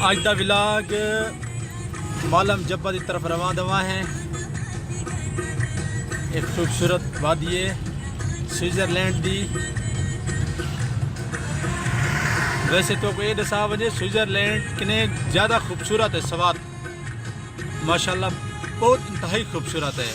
आज दा विलाग मालम जब्बा की तरफ रवा दवा है। एक खूबसूरत वादी है स्विट्ज़रलैंड दी। वैसे तो कोई दसा वजे स्विट्ज़रलैंड किने ज़्यादा खूबसूरत है सवात माशाल्लाह बहुत इंतहाई खूबसूरत है।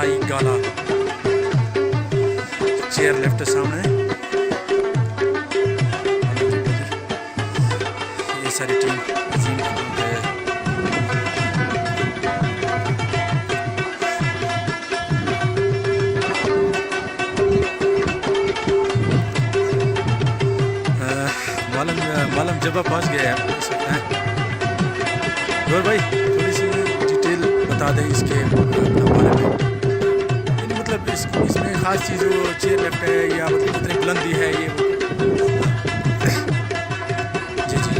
इंतहाई गाला चेयर लिफ्ट सामने, ये सारी टीम अजीम है। मालम जबा पहुंच गया है इस वक्त हैं। और भाई थोड़ी सी डिटेल बता दें इसके बारे में, मतलब इसमें ख़ास चीज़ वो चेयर लेफ्ट है या मतलब कितनी बुलंदी है ये जी जी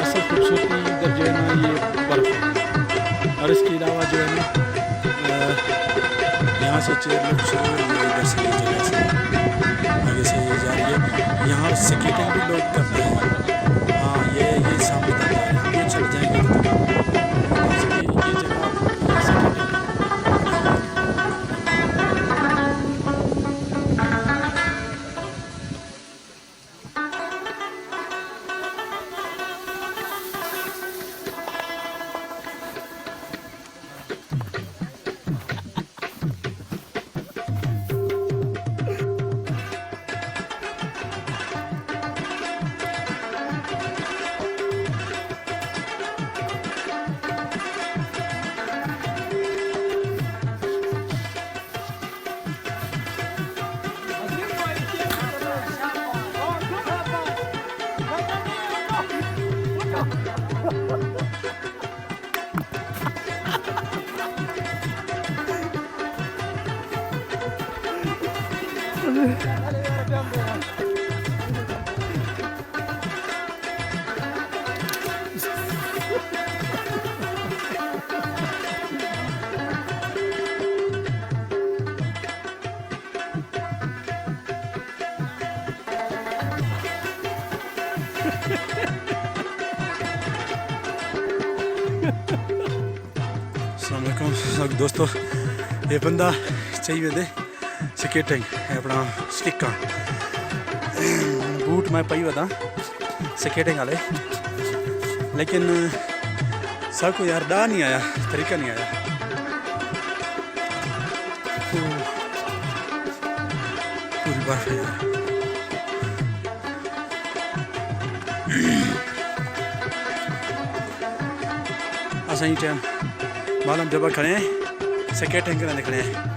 असल खूबसूरती इधर जो है ना ये बर्फ़ है, और इसके अलावा जो है ना यहाँ से चेयर लिफ्ट शुरू हो रही है, इधर से ये जगह से आगे से ये जा रही है। यहाँ स्केटिंग भी लोग करते हैं। हाँ ये सामने तक है, ये चढ़ जाएंगे ये जगह स्केटिंग। अस्सलामुअलैकुम दोस्तों, ये बंदा चाहिए दे स्केटिंग है अपना स्टिका बूट मैं पाई वदा स्केटिंग वाले, लेकिन सब को यार डा नहीं आया, तरीका नहीं आया। पूरी बर्फ है यार। असां टाइम मालूम जब खड़े हैं स्केटिंग करने खड़े हैं।